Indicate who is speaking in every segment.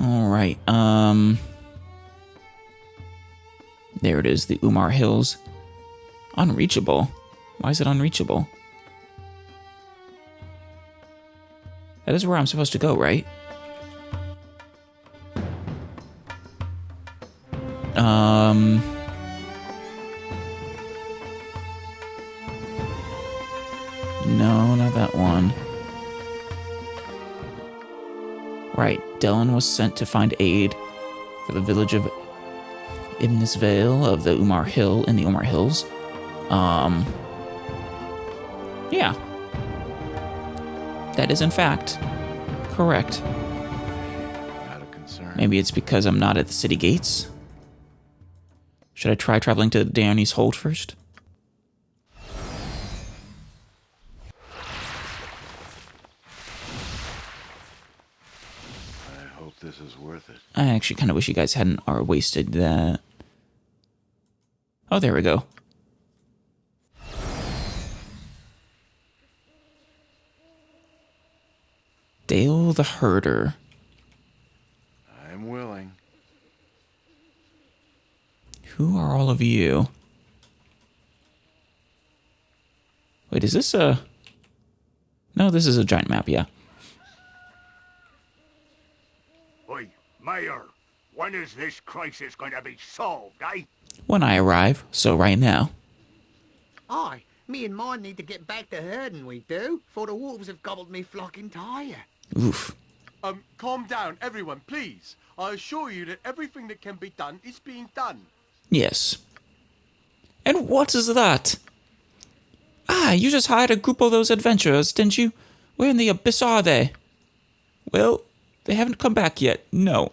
Speaker 1: Alright, there it is, the Umar Hills. Unreachable? Why is it unreachable? That is where I'm supposed to go, right? No, not that one. Right, Dylan was sent to find aid for the village of Ibnisvale of the Umar Hill in the Umar Hills. Yeah. That is in fact correct.
Speaker 2: Not a concern.
Speaker 1: Maybe it's because I'm not at the city gates. Should I try traveling to Danny's Hold first?
Speaker 2: I hope this is worth it.
Speaker 1: I actually kind of wish you guys hadn't wasted that. Oh, there we go. Dale the Herder.
Speaker 2: I'm willing.
Speaker 1: Who are all of you? Wait, is this a... No, this is a giant map, yeah.
Speaker 3: Oi, Mayor, when is this crisis going to be solved, eh?
Speaker 1: When I arrive, so right now.
Speaker 4: Aye, me and mine need to get back to herding, we do, for the wolves have gobbled me flock entire.
Speaker 1: Oof.
Speaker 5: Calm down, everyone, please. I assure you that everything that can be done is being done.
Speaker 1: Yes. And what is that? Ah, you just hired a group of those adventurers, didn't you? Where in the abyss are they? Well, they haven't come back yet, no.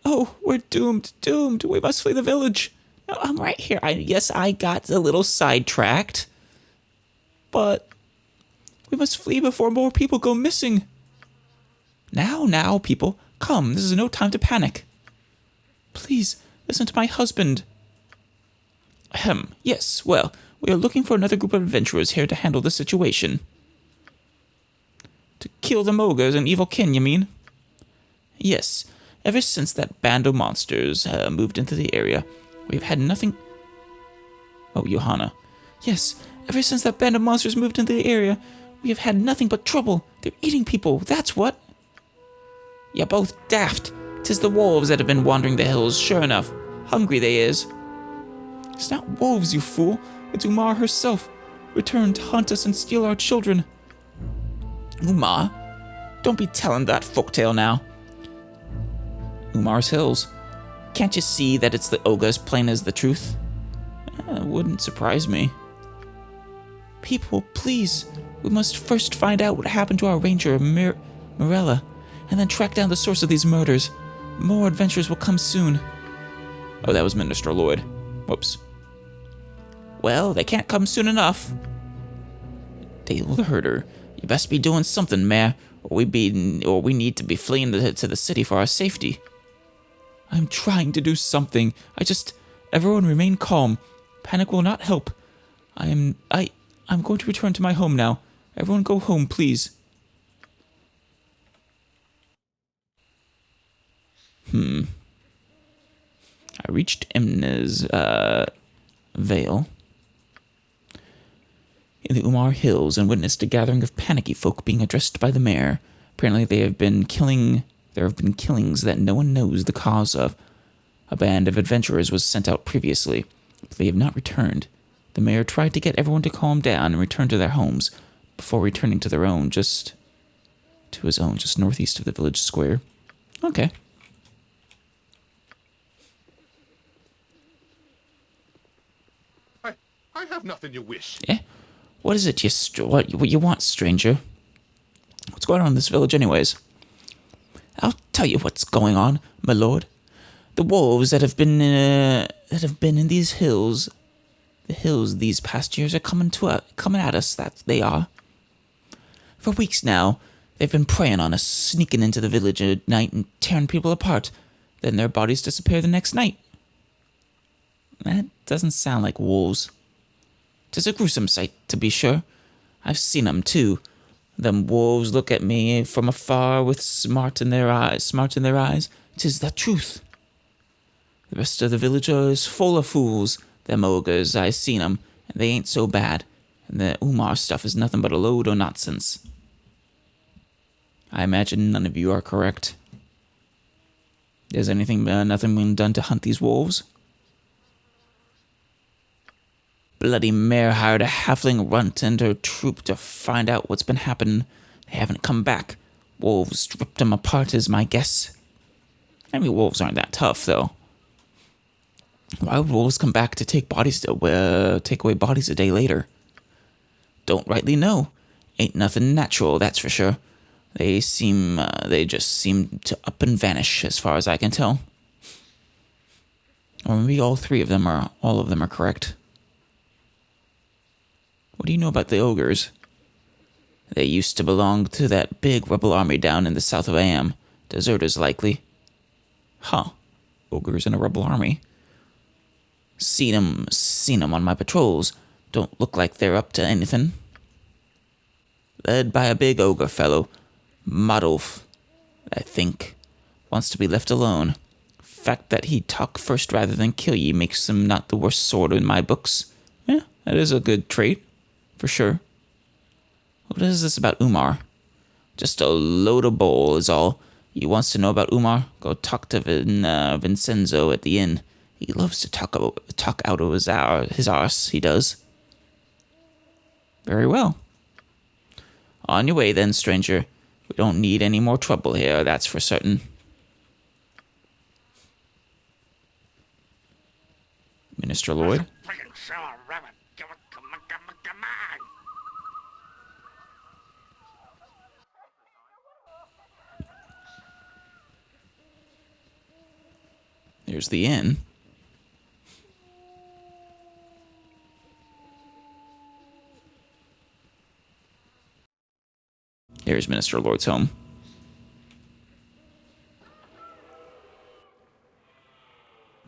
Speaker 1: Oh, we're doomed, doomed. We must flee the village. No, I'm right here. Yes, I got a little sidetracked. But we must flee before more people go missing. Now, people. Come, this is no time to panic. Please, listen to my husband. Ahem, yes, well, we are looking for another group of adventurers here to handle the situation. To kill the ogres and evil kin, you mean? Yes, ever since that band of monsters moved into the area, we've had nothing... Oh, Johanna. Yes, ever since that band of monsters moved into the area, we have had nothing but trouble. They're eating people, that's what. You're both daft. 'Tis the wolves that have been wandering the hills, sure enough. Hungry they is. It's not wolves, you fool. It's Umar herself, returned to hunt us and steal our children. Umar? Don't be telling that folktale now. Umar's Hills. Can't you see that it's the ogre as plain as the truth? Wouldn't surprise me. People, please. We must first find out what happened to our ranger, Mirella, and then track down the source of these murders. More adventures will come soon. Oh, that was Minister Lloyd. Whoops. Well, they can't come soon enough. Dale the Herder, you best be doing something, Mayor, or we need to be fleeing to the city for our safety. I'm trying to do something. Everyone remain calm. Panic will not help. I'm going to return to my home now. Everyone go home, please. I reached Imna's Vale in the Umar Hills and witnessed a gathering of panicky folk being addressed by the mayor. Apparently there have been killings that no one knows the cause of. A band of adventurers was sent out previously, but they have not returned. The mayor tried to get everyone to calm down and return to their homes before returning to his own, just northeast of the village square. Okay.
Speaker 6: I have nothing you wish.
Speaker 1: Eh? What is it what you want, stranger? What's going on in this village anyways? I'll tell you what's going on, my lord. The wolves that have been in these hills, the hills these past years are coming at us, that they are. For weeks now, they've been preying on us, sneaking into the village at night and tearing people apart. Then their bodies disappear the next night. That doesn't sound like wolves. 'Tis a gruesome sight, to be sure. I've seen 'em too. Them wolves look at me from afar with smart in their eyes. 'Tis the truth. The rest of the village is full of fools. Them ogres, I seen 'em, and they ain't so bad. And the Umar stuff is nothing but a load of nonsense. I imagine none of you are correct. Has nothing been done to hunt these wolves? Bloody mare hired a halfling runt and her troop to find out what's been happening. They haven't come back. Wolves ripped them apart is my guess. I mean, wolves aren't that tough, though. Why would wolves come back to take away bodies a day later? Don't rightly know. Ain't nothing natural, that's for sure. They just seem to up and vanish, as far as I can tell. Or maybe all of them are correct. What do you know about the ogres? They used to belong to that big rebel army down in the south of Am. Deserters, likely. Huh. Ogres in a rebel army. Seen 'em on my patrols. Don't look like they're up to anything. Led by a big ogre fellow. Modulf, I think. Wants to be left alone. Fact that he'd talk first rather than kill ye makes him not the worst sword in my books. Yeah, that is a good trait. For sure. What is this about Umar? Just a load of bull is all. You wants to know about Umar? Go talk to Vincenzo at the inn. He loves to talk out of his arse, he does. Very well. On your way then, stranger. We don't need any more trouble here, that's for certain. Minister Lloyd? There's the inn. There's Minister Lloyd's home.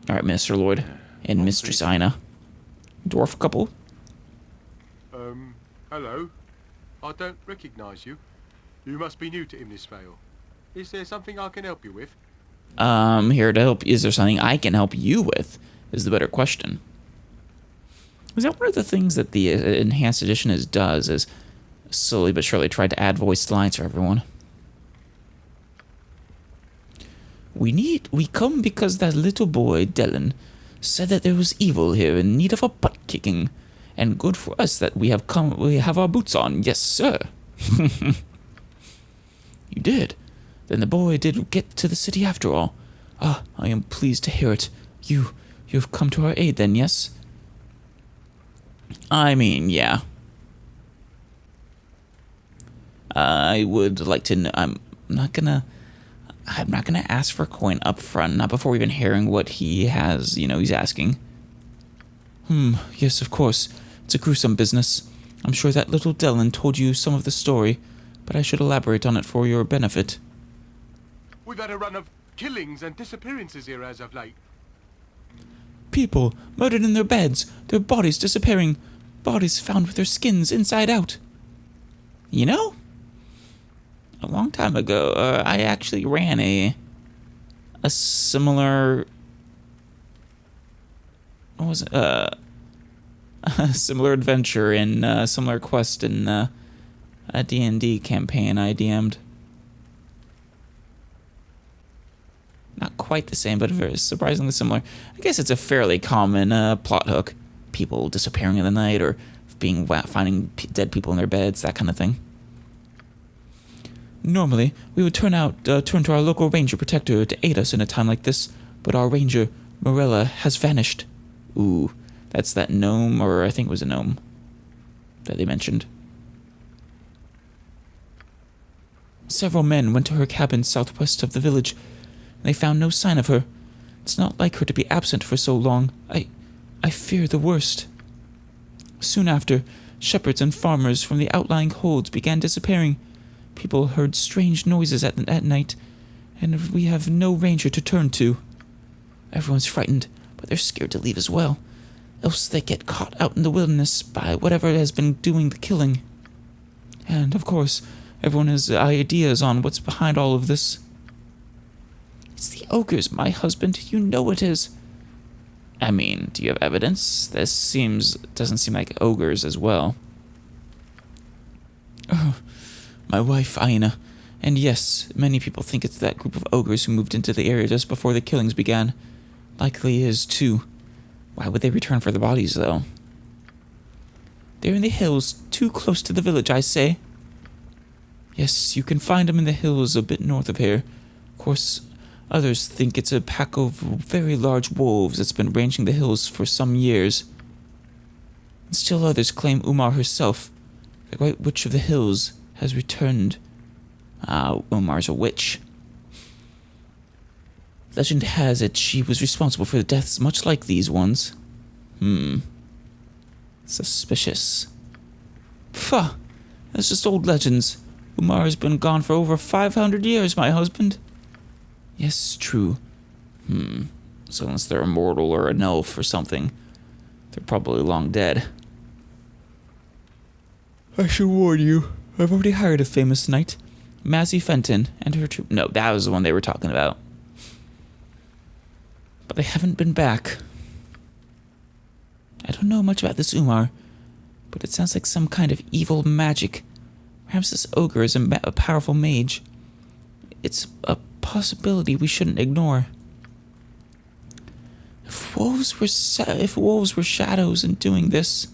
Speaker 1: Alright, Minister Lloyd and Mistress Ina. Dwarf couple.
Speaker 5: Hello. I don't recognize you. You must be new to Imnisvale. Is there something I can help you with?
Speaker 1: Here to help. Is there something I can help you with? Is the better question. Is that one of the things that the Enhanced Edition does is slowly but surely try to add voiced lines for everyone. We come because that little boy, Dylan, said that there was evil here in need of a butt kicking. And good for us that we have our boots on. Yes, sir. You did. Then the boy did get to the city after all. Ah, I am pleased to hear it. You've come to our aid then, yes? I mean, yeah. I would like to know. I'm not gonna ask for a coin up front, not before even hearing what he has, he's asking. Yes, of course. It's a gruesome business. I'm sure that little Dylan told you some of the story, but I should elaborate on it for your benefit.
Speaker 5: We've had a run of killings and disappearances here as of late.
Speaker 1: People murdered in their beds, their bodies disappearing, bodies found with their skins inside out. A long time ago, I actually ran a similar... What was it? A similar adventure in a similar quest in a D&D campaign I DM'd. Not quite the same, but very surprisingly similar. I guess it's a fairly common plot hook. People disappearing in the night or finding dead people in their beds, that kind of thing. Normally, we would turn to our local ranger protector to aid us in a time like this, but our ranger, Morella, has vanished. Ooh, that's that gnome, or I think it was a gnome that they mentioned. Several men went to her cabin southwest of the village, and they found no sign of her. It's not like her to be absent for so long. I fear the worst. Soon after, shepherds and farmers from the outlying holds began disappearing. People heard strange noises at night, and we have no ranger to turn to. Everyone's frightened, but they're scared to leave as well. Else they get caught out in the wilderness by whatever has been doing the killing. And, of course, Everyone has ideas on what's behind all of this. It's the ogres, my husband. You know it is. I mean, do you have evidence? Doesn't seem like ogres as well. Oh, my wife, Aina. And yes, many people think it's that group of ogres who moved into the area just before the killings began. Likely is, too. Why would they return for the bodies, though? They're in the hills, too close to the village, I say. Yes, you can find them in the hills a bit north of here. Of course, others think it's a pack of very large wolves that's been ranging the hills for some years. And still others claim Umar herself, the Great Witch of the Hills, has returned. Umar's a witch. Legend has it she was responsible for the deaths much like these ones. Suspicious. Pfah! That's just old legends. Umar has been gone for over 500 years, my husband. Yes, true. So unless they're immortal or an elf or something, they're probably long dead. I should warn you, I've already hired a famous knight, Mazzy Fenton, and her troop. No, that was the one they were talking about. But they haven't been back. I don't know much about this Umar, but it sounds like some kind of evil magic. Perhaps this ogre is a powerful mage. It's a possibility we shouldn't ignore. If wolves were shadows in doing this...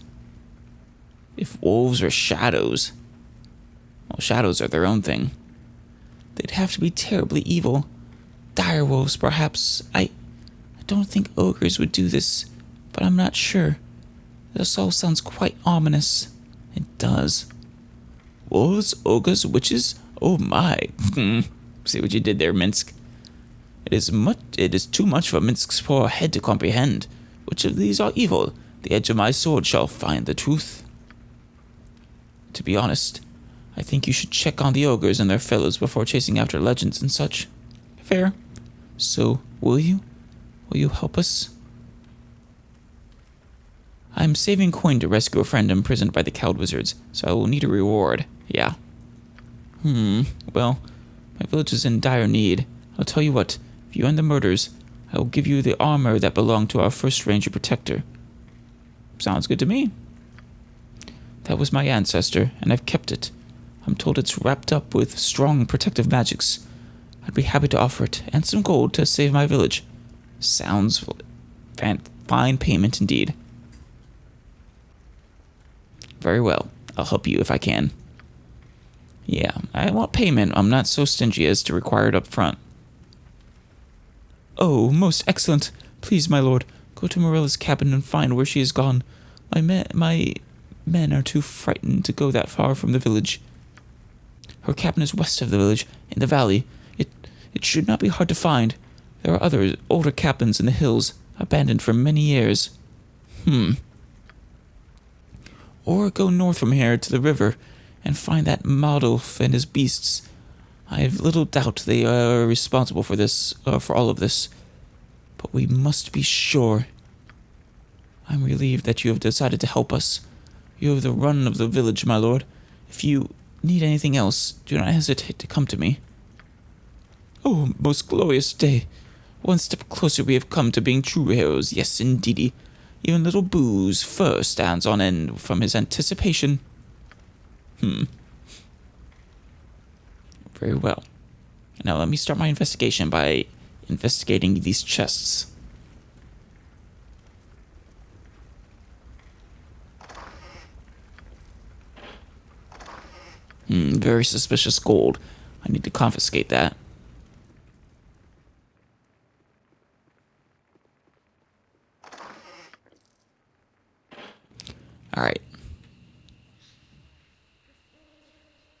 Speaker 1: If wolves were shadows... Well, shadows are their own thing. They'd have to be terribly evil. Dire wolves, perhaps. I don't think ogres would do this, but I'm not sure. This all sounds quite ominous. It does. Wolves, ogres, witches? Oh my. See what you did there, Minsk. It is too much for Minsk's poor head to comprehend. Which of these are evil? The edge of my sword shall find the truth. To be honest, I think you should check on the ogres and their fellows before chasing after legends and such. Fair. So, will you? Will you help us? I'm saving coin to rescue a friend imprisoned by the cowed wizards, so I will need a reward. Yeah. Well, my village is in dire need. I'll tell you what, if you end the murders, I will give you the armor that belonged to our first ranger protector. Sounds good to me. That was my ancestor, and I've kept it. I'm told it's wrapped up with strong protective magics. I'd be happy to offer it, and some gold to save my village. Sounds fine payment indeed. Very well. I'll help you if I can. Yeah, I want payment. I'm not so stingy as to require it up front. Oh, most excellent. Please, my lord, go to Morella's cabin and find where she has gone. My men are too frightened to go that far from the village. Her cabin is west of the village, in the valley. It should not be hard to find. There are other, older cabins in the hills, abandoned for many years. Or go north from here to the river and find that Maldulf and his beasts. I have little doubt they are responsible for this, for all of this. But we must be sure. I'm relieved that you have decided to help us. You have the run of the village, my lord. If you need anything else, do not hesitate to come to me. Oh, most glorious day. One step closer we have come to being true heroes, yes, indeedy. Even little Boo's fur stands on end from his anticipation. Very well. Now let me start my investigation by investigating these chests. Very suspicious gold. I need to confiscate that. Alright.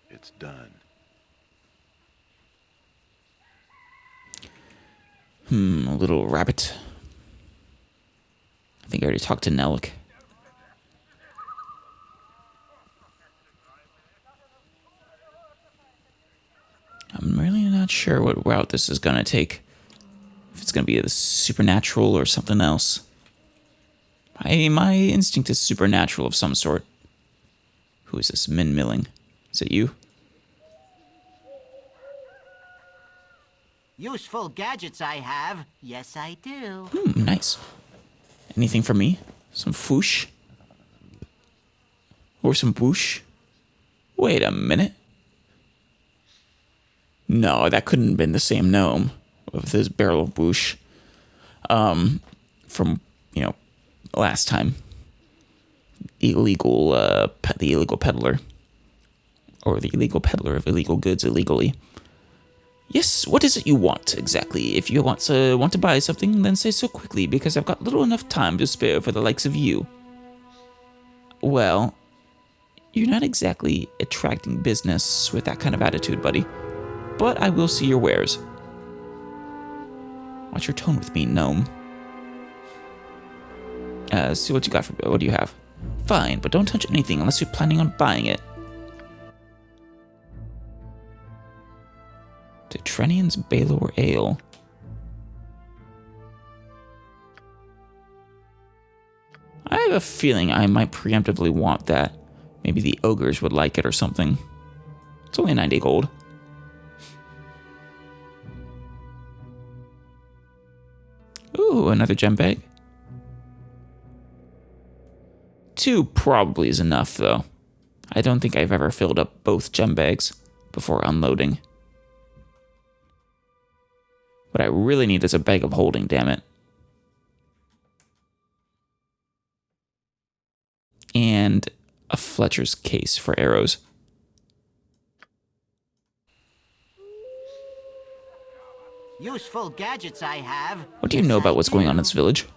Speaker 2: It's done.
Speaker 1: A little rabbit. I think I already talked to Nellick. I'm really not sure what route this is gonna take. If it's gonna be the supernatural or something else. My instinct is supernatural of some sort. Who is this Min Milling? Is it you?
Speaker 7: Useful gadgets I have. Yes, I do.
Speaker 1: Nice. Anything for me? Some foosh? Or some boosh? Wait a minute. No, that couldn't have been the same gnome with his barrel of boosh. From, last time. The illegal peddler. Or the illegal peddler of illegal goods illegally. Yes, what is it you want, exactly? If you want to buy something, then say so quickly, because I've got little enough time to spare for the likes of you. Well, you're not exactly attracting business with that kind of attitude, buddy. But I will see your wares. Watch your tone with me, gnome. See what you got what do you have? Fine, but don't touch anything unless you're planning on buying it. Trenian's Baldur Ale. I have a feeling I might preemptively want that. Maybe the ogres would like it or something. It's only 90 gold. Ooh, another gem bag. 2 probably is enough, though. I don't think I've ever filled up both gem bags before unloading. What I really need is a bag of holding, damn it. And a Fletcher's case for arrows.
Speaker 7: Useful gadgets I have.
Speaker 1: What do you know about what's going on in this village?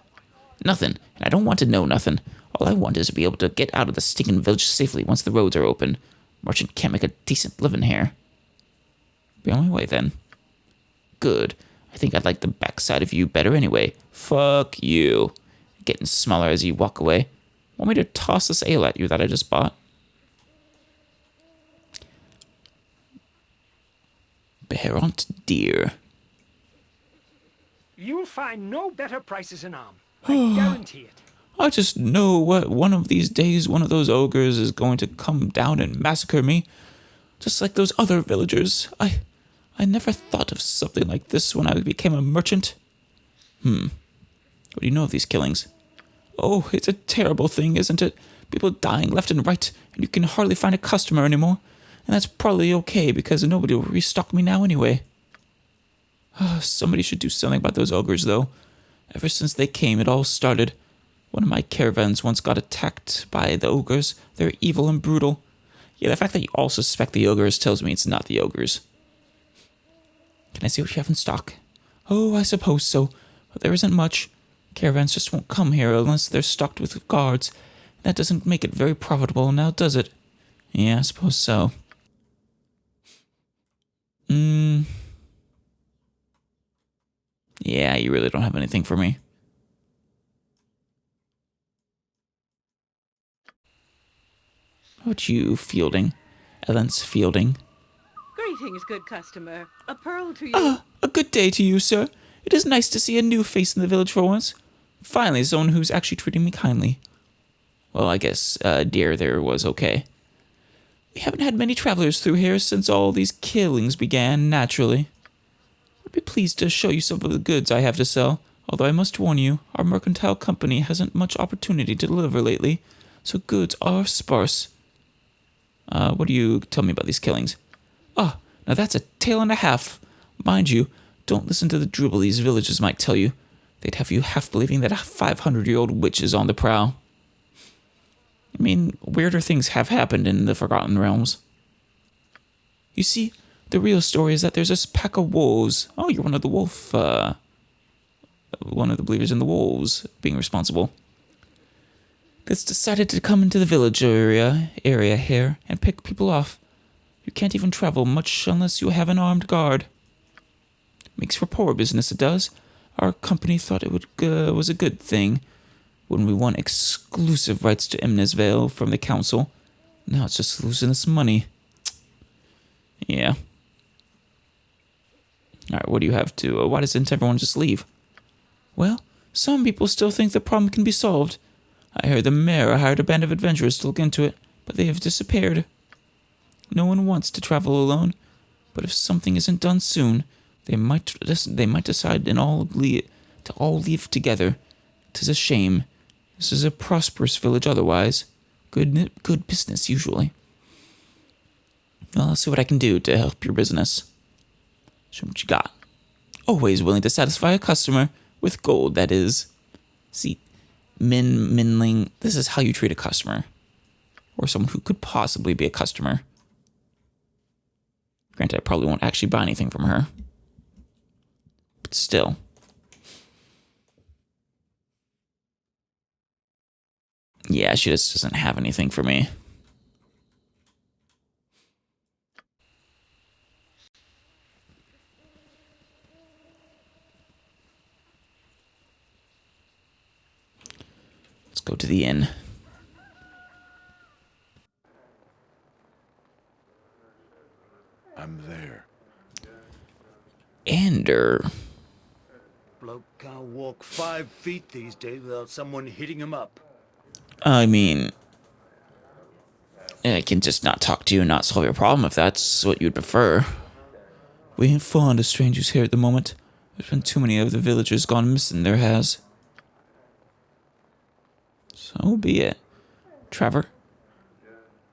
Speaker 1: Nothing, and I don't want to know nothing. All I want is to be able to get out of the stinking village safely once the roads are open. Merchant can't make a decent living here. Be on my way then. Good. I think I'd like the backside of you better anyway. Fuck you. Getting smaller as you walk away. Want me to toss this ale at you that I just bought? Beheront deer.
Speaker 8: You'll find no better prices in Arm. I guarantee it.
Speaker 1: I just know what one of these days one of those ogres is going to come down and massacre me. Just like those other villagers. I never thought of something like this when I became a merchant. What do you know of these killings? Oh, it's a terrible thing, isn't it? People dying left and right, and you can hardly find a customer anymore. And that's probably okay, because nobody will restock me now anyway. Somebody should do something about those ogres, though. Ever since they came, it all started. One of my caravans once got attacked by the ogres. They're evil and brutal. Yeah, the fact that you all suspect the ogres tells me it's not the ogres. Can I see what you have in stock? Oh, I suppose so, but there isn't much. Caravans just won't come here unless they're stocked with guards. That doesn't make it very profitable, now does it? Yeah, I suppose so. Yeah, you really don't have anything for me. How about you, Fielding? Ellen's Fielding.
Speaker 9: Greetings, good customer. A pearl to you.
Speaker 1: A good day to you, sir. It is nice to see a new face in the village for once. Finally, someone who's actually treating me kindly. Well, I guess dear there was okay. We haven't had many travelers through here since all these killings began, naturally. I'd be pleased to show you some of the goods I have to sell, although I must warn you, our mercantile company hasn't much opportunity to deliver lately, so goods are sparse. What do you tell me about these killings? Now that's a tale and a half. Mind you, don't listen to the dribble these villages might tell you. They'd have you half believing that a 500-year-old witch is on the prowl. I mean, weirder things have happened in the Forgotten Realms. You see, the real story is that there's this pack of wolves. Oh, you're one of the one of the believers in the wolves being responsible. That's decided to come into the village area here and pick people off. You can't even travel much unless you have an armed guard. Makes for poor business, it does. Our company thought it was a good thing when we won exclusive rights to Imnesvale from the council. Now it's just losing us money. Yeah. Alright, what do you have to... why doesn't everyone just leave? Well, some people still think the problem can be solved. I heard the mayor hired a band of adventurers to look into it, but they have disappeared. No one wants to travel alone, but if something isn't done soon, They might decide to all leave together. 'Tis a shame. This is a prosperous village otherwise. Good business, usually. Well, I'll see what I can do to help your business. Show what you got. Always willing to satisfy a customer with gold, that is. See, Minling, this is how you treat a customer. Or someone who could possibly be a customer. Granted, I probably won't actually buy anything from her. But still. Yeah, she just doesn't have anything for me. Let's go to the inn.
Speaker 2: I'm there.
Speaker 1: Ander.
Speaker 3: Bloke can't walk 5 feet these days without someone hitting him up.
Speaker 1: I mean, I can just not talk to you and not solve your problem if that's what you'd prefer. We ain't fond of strangers here at the moment. There's been too many of the villagers gone missing, there has. So be it. Trevor?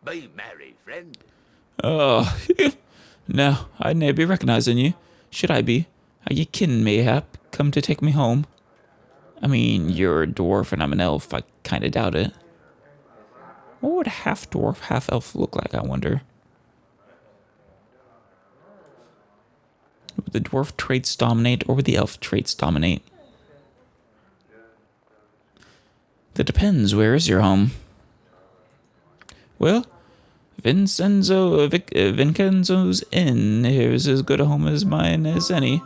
Speaker 3: Be merry, friend.
Speaker 1: Oh, no, I'd never be recognizing you. Should I be? Are you kin, mayhap? Come to take me home? I mean, you're a dwarf and I'm an elf. I kinda doubt it. What would a half-dwarf, half-elf look like, I wonder? Would the dwarf traits dominate, or would the elf traits dominate? That depends. Where is your home? Well, Vincenzo's inn here is as good a home as mine as any.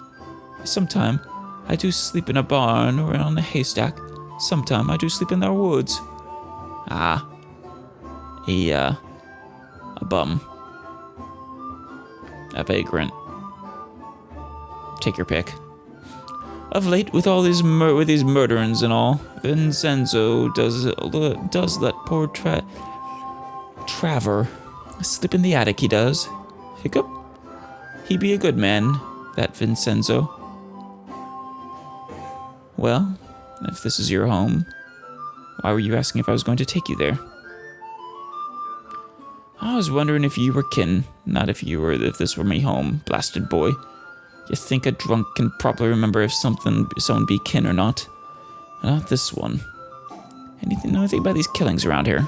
Speaker 1: Sometime I do sleep in a barn or on a haystack. Sometime I do sleep in our woods. Ah. A bum. A vagrant. Take your pick. Of late, with all these murderings and all, Vincenzo does let poor Traver sleep in the attic, he does. Hiccup. He be a good man, that Vincenzo. Well, if this is your home, why were you asking if I was going to take you there? I was wondering if you were kin, not if this were me home, blasted boy. You think a drunk can probably remember if someone be kin or not? Not this one. Know anything about these killings around here?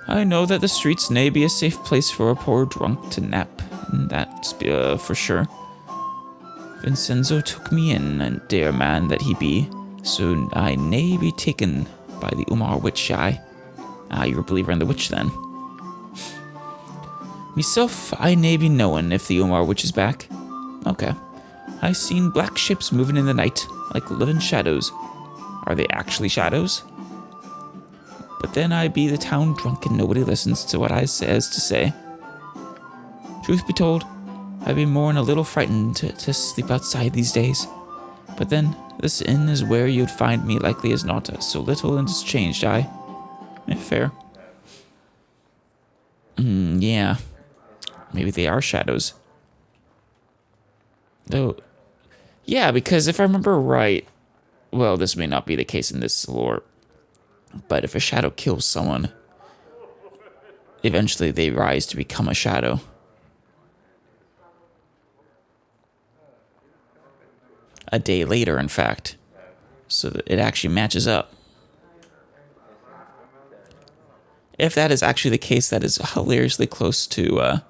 Speaker 1: I know that the streets may be a safe place for a poor drunk to nap, and that's for sure. Vincenzo took me in, and dear man that he be, so I may be taken by the Umar witch eye. Ah, you're a believer in the witch then. Myself, I may be knowin' if the Umar witch is back. Okay. I seen black ships moving in the night, like living shadows. Are they actually shadows? But then I be the town drunk and nobody listens to what I says to say. Truth be told, I be more'n a little frightened to sleep outside these days. But then, this inn is where you'd find me likely as not, so little and it's changed, fair. Yeah. Maybe they are shadows. Though, yeah, because if I remember right, well, this may not be the case in this lore, but if a shadow kills someone, eventually they rise to become a shadow. A day later, in fact. So that it actually matches up. If that is actually the case, that is hilariously close to,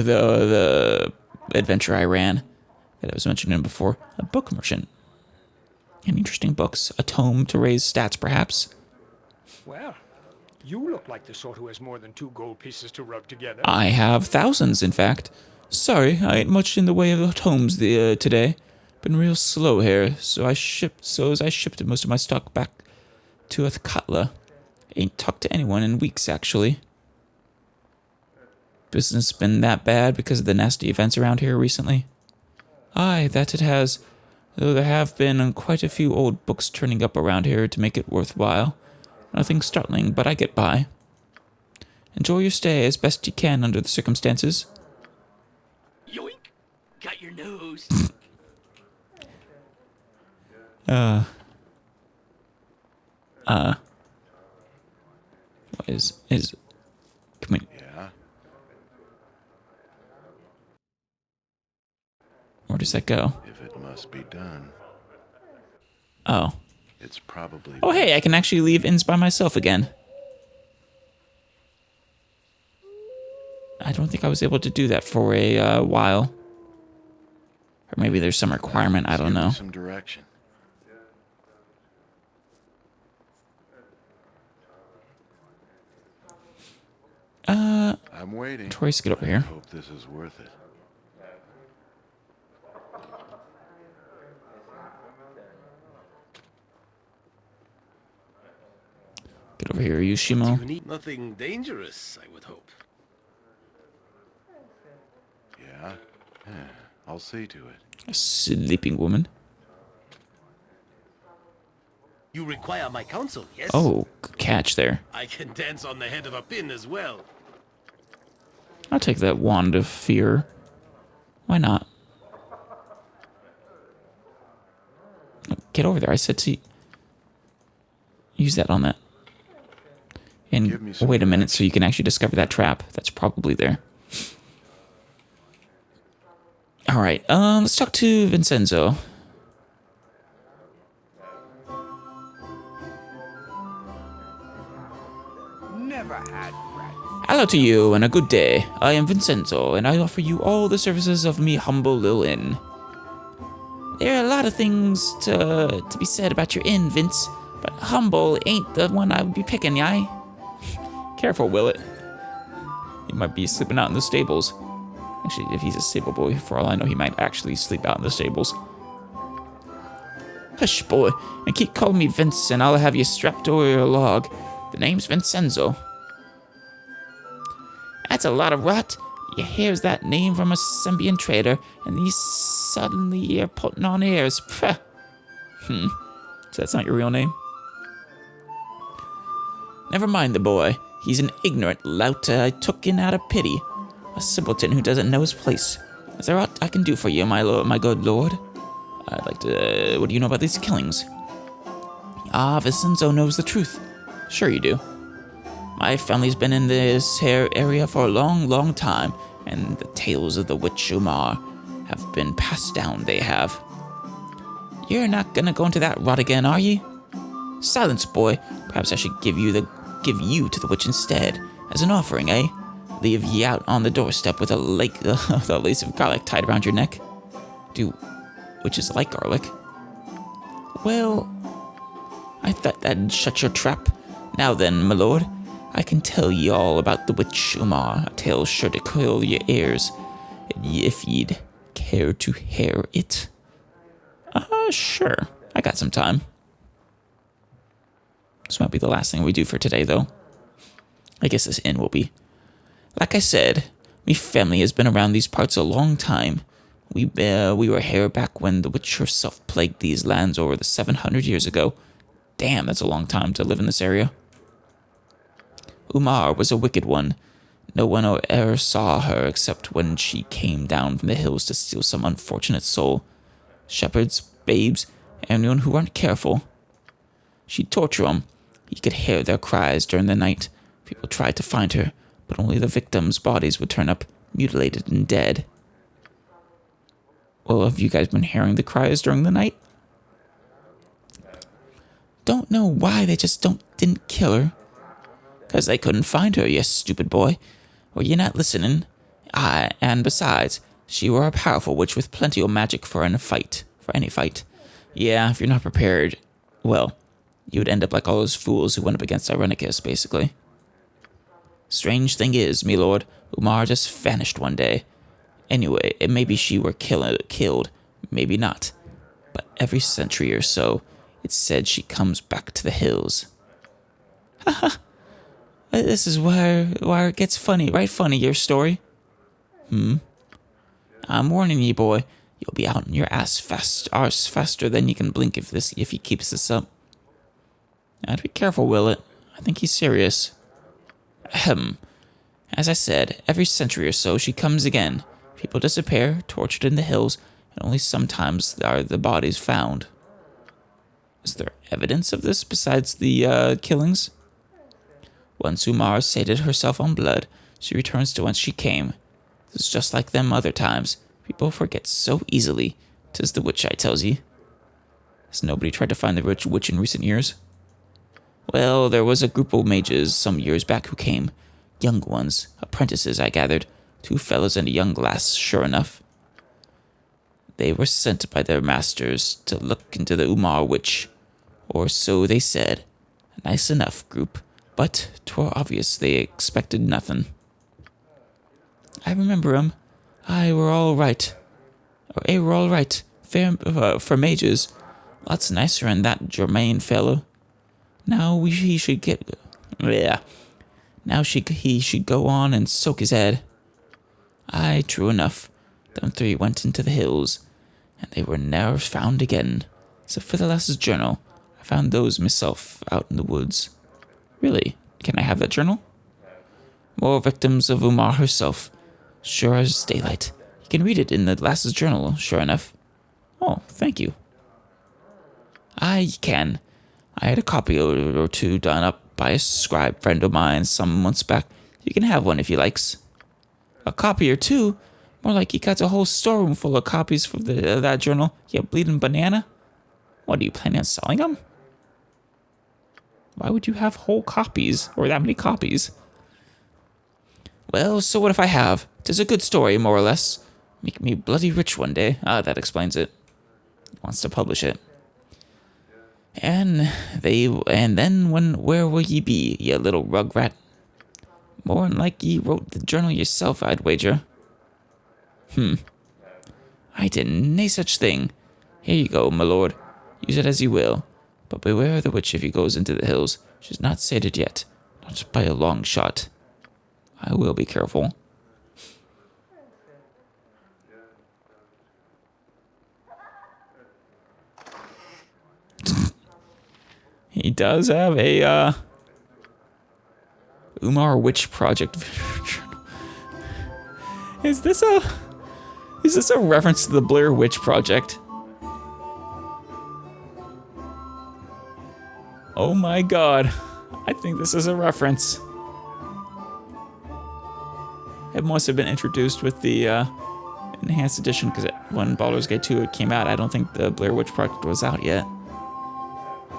Speaker 1: the adventure I ran that I was mentioning before. A book merchant. And interesting books. A tome to raise stats, perhaps.
Speaker 8: Well, you look like the sort who has more than 2 gold pieces to rub together.
Speaker 1: I have thousands, in fact. Sorry, I ain't much in the way of tomes today. Been real slow here, so I shipped most of my stock back to Athkatla. Ain't talked to anyone in weeks, actually. Business been that bad because of the nasty events around here recently? Aye, that it has, though there have been quite a few old books turning up around here to make it worthwhile. Nothing startling, but I get by. Enjoy your stay as best you can under the circumstances.
Speaker 7: Yoink! Got your nose.
Speaker 1: What is... Come in.
Speaker 2: Yeah?
Speaker 1: Where does that go?
Speaker 2: If it must be done,
Speaker 1: Oh.
Speaker 2: it's probably...
Speaker 1: Oh, hey, I can actually leave inns by myself again. I don't think I was able to do that for a while. Or maybe there's some requirement, I don't
Speaker 2: Give me
Speaker 1: know.
Speaker 2: some direction. I'm waiting.
Speaker 1: Tori's, get over here.
Speaker 2: Hope this is worth it.
Speaker 1: Get over here, Yushimo.
Speaker 6: Nothing dangerous, I would hope.
Speaker 2: Yeah? I'll see to it.
Speaker 1: A sleeping woman.
Speaker 6: You require my counsel, yes?
Speaker 1: Oh, good catch there.
Speaker 6: I can dance on the head of a pin as well.
Speaker 1: I'll take that wand of fear. Why not? Get over there. I said to use that on that. And wait a minute so you can actually discover that trap. That's probably there. Alright, let's talk to Vincenzo.
Speaker 4: Never had rats.
Speaker 1: Hello to you, and a good day. I am Vincenzo, and I offer you all the services of me humble little inn. There are a lot of things to be said about your inn, Vince, but humble ain't the one I would be picking, yai? Careful, Willet. He might be sleeping out in the stables. Actually, if he's a stable boy, for all I know, he might actually sleep out in the stables. Hush, boy, and keep calling me Vince, and I'll have you strapped over your log. The name's Vincenzo. That's a lot of rot. You hears that name from a Sembian trader, and these suddenly you're putting on airs. Pfft. So that's not your real name? Never mind the boy. He's an ignorant lout I took in out of pity. A simpleton who doesn't know his place. Is there aught I can do for you, my good lord? I'd like to... what do you know about these killings? Ah, Vincenzo knows the truth. Sure you do. My family's been in this here area for a long, long time, and the tales of the witch Umar have been passed down, they have. You're not gonna go into that rot again, are ye? Silence, boy. Perhaps I should give you to the witch instead, as an offering, eh? Leave ye out on the doorstep with a lace of garlic tied around your neck. Do witches like garlic? Well, I thought that'd shut your trap. Now then, my lord, I can tell ye all about the witch Umar, a tale sure to curl your ears, if ye'd care to hear it. Sure. I got some time. This might be the last thing we do for today, though. I guess this inn will be. Like I said, me family has been around these parts a long time. We were here back when the witch herself plagued these lands over the 700 years ago. Damn, that's a long time to live in this area. Umar was a wicked one. No one ever saw her except when she came down from the hills to steal some unfortunate soul. Shepherds, babes, anyone who weren't careful. She'd torture them. You could hear their cries during the night. People tried to find her, but only the victims' bodies would turn up, mutilated and dead. Well, have you guys been hearing the cries during the night? Don't know why they just didn't kill her. 'Cause they couldn't find her, you stupid boy. Were you not listening? And besides, she were a powerful witch with plenty of magic for any fight. Yeah, if you're not prepared, well, you would end up like all those fools who went up against Irenicus, basically. Strange thing is, me lord, Umar just vanished one day. Anyway, maybe she were killed, maybe not. But every century or so, it's said she comes back to the hills. Haha. This is where it gets funny, right? Funny, your story. I'm warning you, boy. You'll be out on your arse faster than you can blink if he keeps this up. Now, be careful, Willet. I think he's serious. Ahem. As I said, every century or so she comes again. People disappear, tortured in the hills, and only sometimes are the bodies found. Is there evidence of this besides the killings? Once Umar sated herself on blood, she returns to whence she came. This is just like them other times. People forget so easily. 'Tis the witch, I tells ye. Has nobody tried to find the rich witch in recent years? Well, there was a group of mages some years back who came. Young ones, apprentices, I gathered. 2 fellows and a young lass, sure enough. They were sent by their masters to look into the Umar witch, or so they said. A nice enough group, but 'twere obvious they expected nothing. I remember 'em. We're all right. We're all right. Fair for mages. Lots nicer than that Germain fellow. Now he should get. Yeah. Now he should go on and soak his head. Aye, true enough. Them 3 went into the hills, and they were ne'er found again. Except for the lass's journal. I found those myself out in the woods. Really? Can I have that journal? More victims of Umar herself. Sure as daylight. You can read it in the lass's journal, sure enough. Oh, thank you. Aye, you can. I had a copy or 2 done up by a scribe friend of mine some months back. You can have one if you likes. A copy or 2? More like you got a whole storeroom full of copies for that journal, you bleeding banana. What, are you planning on selling them? Why would you have whole copies, or that many copies? Well, so what if I have? 'Tis a good story, more or less. Make me bloody rich one day. That explains it. He wants to publish it. And then where will ye be, ye little rugrat? More'n like ye wrote the journal yourself, I'd wager. I did nae such thing. Here you go, my lord. Use it as you will. But beware of the witch if he goes into the hills. She's not sated yet. Not by a long shot. I will be careful. He does have a Umar Witch Project journal. Is this a reference to the Blair Witch Project? Oh my god. I think this is a reference. It must have been introduced with the enhanced edition, because when Baldur's Gate 2 came out, I don't think the Blair Witch Project was out yet.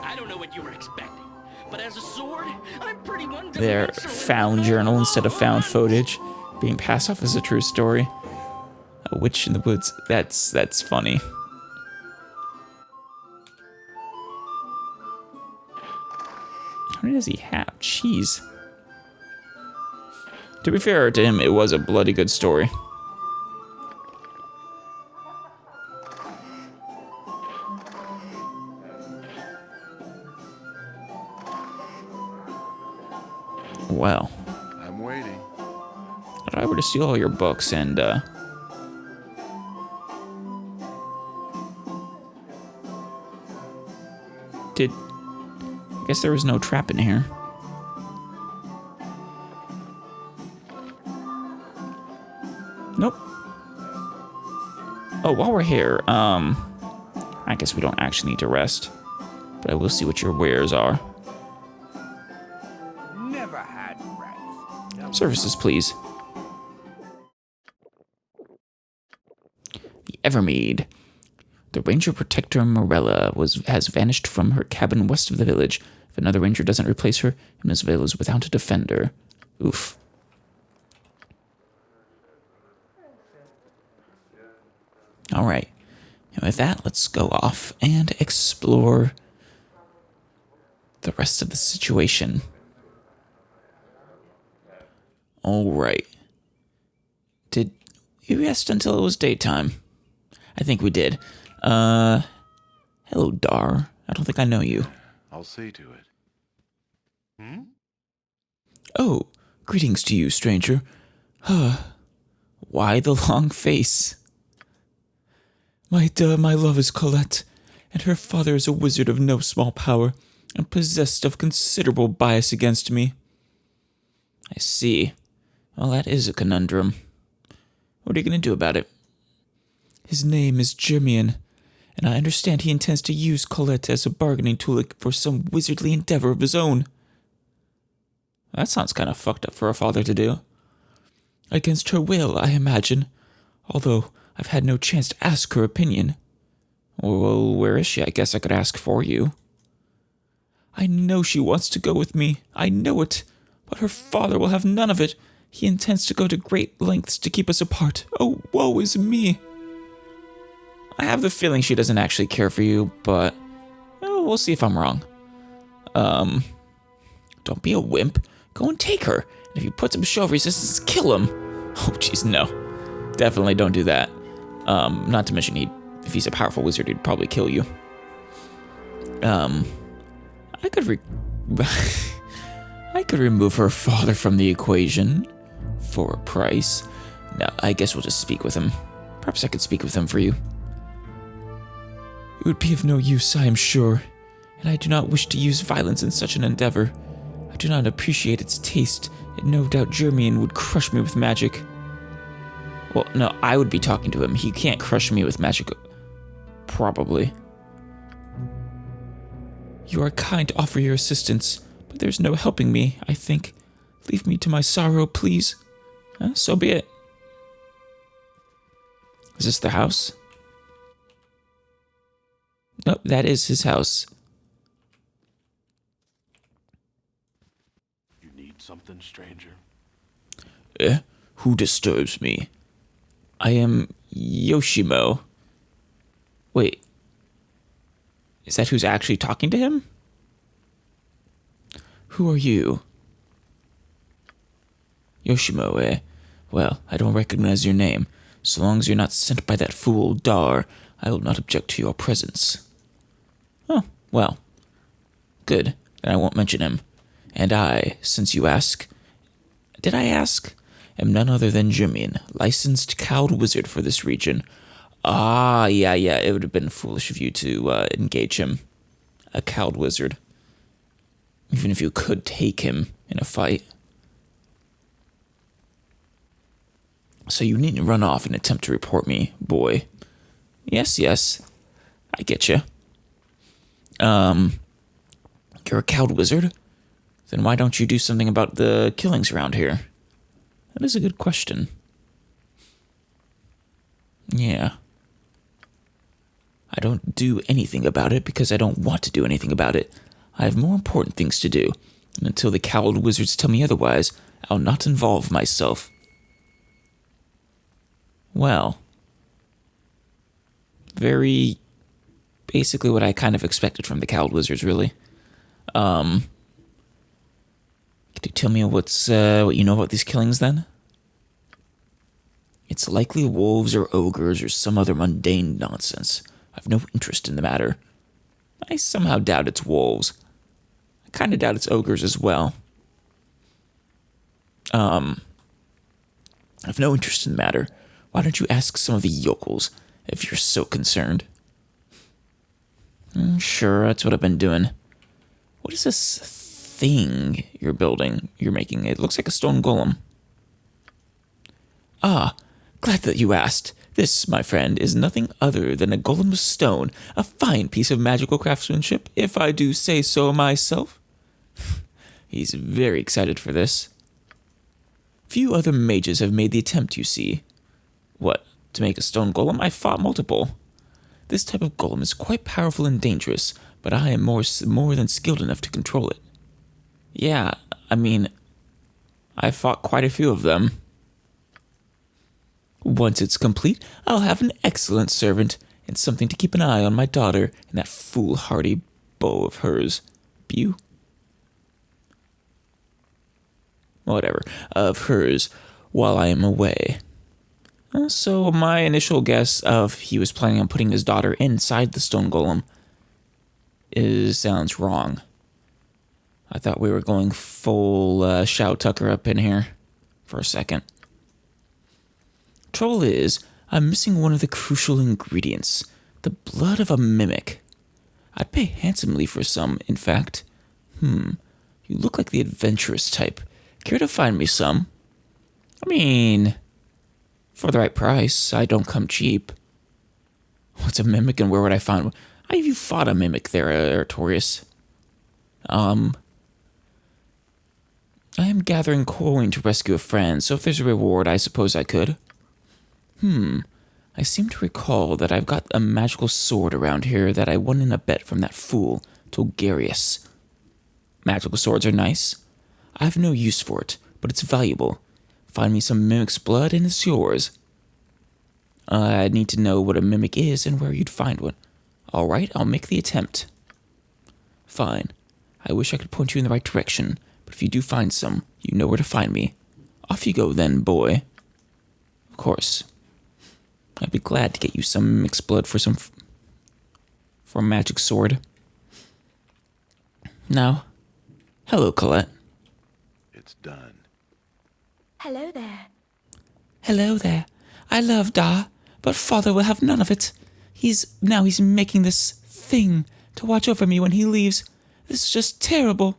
Speaker 6: I don't know what you were expecting, but as a sword, I'm pretty one-dimensional.
Speaker 1: Their found journal instead of found footage being passed off as a true story. A witch in the woods. That's funny. How many does he have? Jeez. To be fair to him, it was a bloody good story. Well.
Speaker 2: I'm waiting.
Speaker 1: If I were to steal all your books and, I guess there was no trap in here. Nope. Oh, while we're here, I guess we don't actually need to rest. But I will see what your wares are.
Speaker 8: Never had rats.
Speaker 1: Services, please. The Evermead. The Ranger Protector Morella has vanished from her cabin west of the village. If another ranger doesn't replace her, Innisvale is without a defender. Oof. Alright. And with that, let's go off and explore the rest of the situation. Alright. Did we rest until it was daytime? I think we did. Hello, Dar. I don't think I know you.
Speaker 2: I'll see to it.
Speaker 1: Oh, greetings to you, stranger. Why the long face? My love is Colette, and her father is a wizard of no small power, and possessed of considerable bias against me. I see. Well, that is a conundrum. What are you going to do about it? His name is Germian, and I understand he intends to use Colette as a bargaining tool for some wizardly endeavor of his own. That sounds kind of fucked up for a father to do. Against her will, I imagine, although I've had no chance to ask her opinion. Well, where is she? I guess I could ask for you. I know she wants to go with me. I know it. But her father will have none of it. He intends to go to great lengths to keep us apart. Oh, woe is me. I have the feeling she doesn't actually care for you, but we'll see if I'm wrong. Don't be a wimp. Go and take her. And if you put some show resistance, kill him. Oh, jeez, no. Definitely don't do that. Not to mention, if he's a powerful wizard, he'd probably kill you. I could I could remove her father from the equation for a price. No, I guess we'll just speak with him. Perhaps I could speak with him for you. It would be of no use, I am sure, and I do not wish to use violence in such an endeavor. I do not appreciate its taste, and no doubt Germian would crush me with magic. Well, no, I would be talking to him. He can't crush me with magic. Probably. You are kind to offer your assistance, but there's no helping me, I think. Leave me to my sorrow, please. So be it. Is this the house? Nope, that is his house.
Speaker 2: You need something, stranger?
Speaker 1: Who disturbs me? I am Yoshimo. Wait. Is that who's actually talking to him? Who are you? Yoshimo, eh? Well, I don't recognize your name. So long as you're not sent by that fool, Dar, I will not object to your presence. Oh, well. Good. Then I won't mention him. And I, since you ask... Did I ask? Am none other than Germian, licensed cowled wizard for this region. Ah, yeah, it would have been foolish of you to engage him. A cowled wizard. Even if you could take him in a fight. So you needn't run off and attempt to report me, boy. Yes, I get you. You're a cowled wizard? Then why don't you do something about the killings around here? That is a good question. Yeah. I don't do anything about it because I don't want to do anything about it. I have more important things to do, and until the cowled wizards tell me otherwise, I'll not involve myself. Well, very basically what I kind of expected from the cowled wizards, really. Could you tell me what you know about these killings, then? It's likely wolves or ogres or some other mundane nonsense. I've no interest in the matter. I somehow doubt it's wolves. I kind of doubt it's ogres as well. I've no interest in the matter. Why don't you ask some of the yokels, if you're so concerned? Sure, that's what I've been doing. What is this thing you're making? It looks like a stone golem. Ah, glad that you asked. This, my friend, is nothing other than a golem of stone, a fine piece of magical craftsmanship, if I do say so myself. He's very excited for this. Few other mages have made the attempt, you see. What, to make a stone golem? I fought multiple. This type of golem is quite powerful and dangerous, but I am more than skilled enough to control it. Yeah, I mean, I fought quite a few of them. Once it's complete, I'll have an excellent servant, and something to keep an eye on my daughter and that foolhardy beau of hers. Beau? Whatever, of hers, while I am away. So my initial guess of he was planning on putting his daughter inside the stone golem sounds wrong. I thought we were going full Shao Tucker up in here for a second. Trouble is, I'm missing one of the crucial ingredients, the blood of a mimic. I'd pay handsomely for some, in fact. You look like the adventurous type. Care to find me some? I mean, for the right price, I don't come cheap. What's a mimic and where would I find one? How have you fought a mimic there, Artorias? I am gathering coin to rescue a friend, so if there's a reward, I suppose I could. I seem to recall that I've got a magical sword around here that I won in a bet from that fool, Tolgarius. Magical swords are nice. I have no use for it, but it's valuable. Find me some mimic's blood and it's yours. I need to know what a mimic is and where you'd find one. Alright, I'll make the attempt. Fine. I wish I could point you in the right direction, but if you do find some, you know where to find me. Off you go then, boy. Of course. I'd be glad to get you some mimic's blood for a magic sword. Now, hello, Colette.
Speaker 2: It's done.
Speaker 9: Hello there.
Speaker 1: Hello there. I love Da, but Father will have none of it. He's making this thing to watch over me when he leaves. This is just terrible.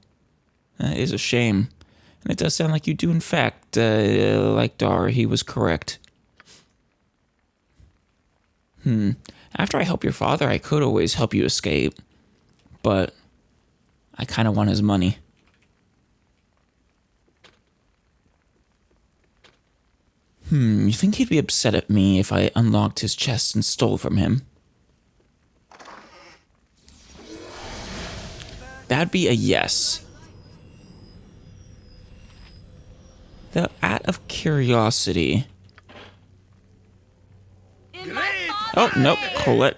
Speaker 1: It is a shame. And it does sound like you do, in fact, like Dar. He was correct. After I help your father, I could always help you escape. But I kind of want his money. You think he'd be upset at me if I unlocked his chest and stole from him? That'd be a yes. Though, out of curiosity... Oh, nope, Colette,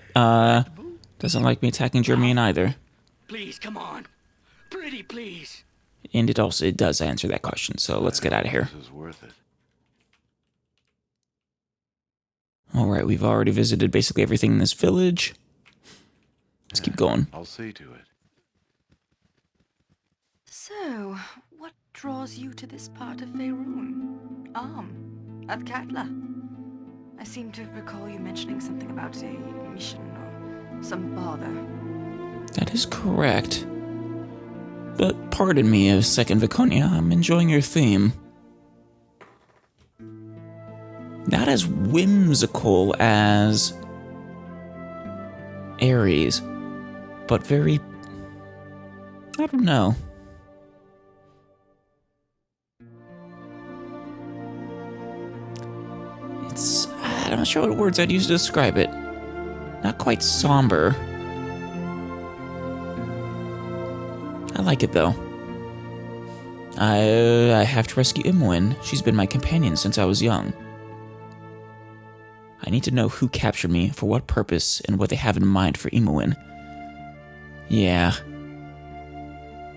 Speaker 1: doesn't like me attacking Jermaine either.
Speaker 6: Please, come on. Pretty, please.
Speaker 1: And it does answer that question, so let's get out of here.
Speaker 2: This is worth it.
Speaker 1: Alright, we've already visited basically everything in this village. Let's keep going.
Speaker 2: I'll see to it.
Speaker 10: So, what draws you to this part of Faerun? At Katla. I seem to recall you mentioning something about a mission or some bother.
Speaker 1: That is correct. But pardon me a second, Viconia, I'm enjoying your theme. Not as whimsical as Ares, but very... I don't know. I'm not sure what words I'd use to describe it. Not quite somber. I like it though. I have to rescue Imoen. She's been my companion since I was young. I need to know who captured me, for what purpose, and what they have in mind for Imoen. Yeah.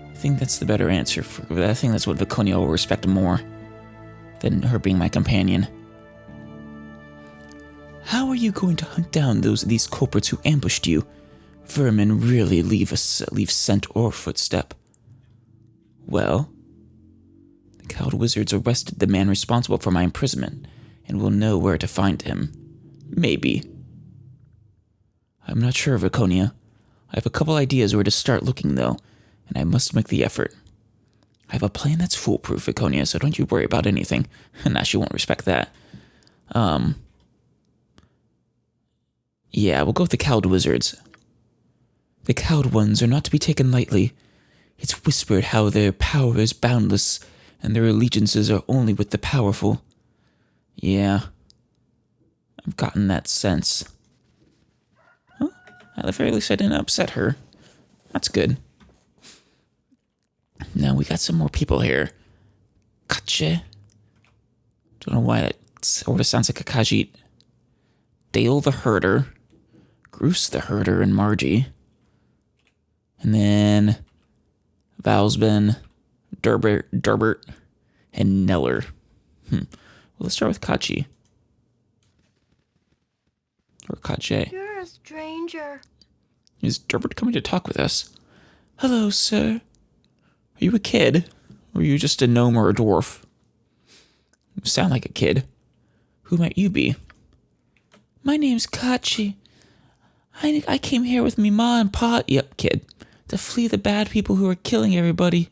Speaker 1: I think that's the better answer. I think that's what Viconia will respect more than her being my companion. How are you going to hunt down these culprits who ambushed you? Vermin really leave scent or footstep. Well, the cowed wizards arrested the man responsible for my imprisonment, and will know where to find him. Maybe. I'm not sure, Viconia. I have a couple ideas where to start looking, though, and I must make the effort. I have a plan that's foolproof, Viconia, so don't you worry about anything. Nah, she won't respect that. Yeah, we'll go with the cowed wizards. The cowed ones are not to be taken lightly. It's whispered how their power is boundless, and their allegiances are only with the powerful. Yeah. I've gotten that sense. Huh? At the very least I didn't upset her. That's good. Now we got some more people here. Kache. Don't know why that sort of sounds like a Khajiit. Dale the Herder. Groose the Herder and Margie. And then Valsben, Durbert, and Neller. Well, let's start with Kachi. Or Kache.
Speaker 10: You're a stranger.
Speaker 1: Is Durbert coming to talk with us? Hello, sir. Are you a kid? Or are you just a gnome or a dwarf? You sound like a kid. Who might you be? My name's Kachi. I came here with me ma and pa, yep, kid, to flee the bad people who are killing everybody.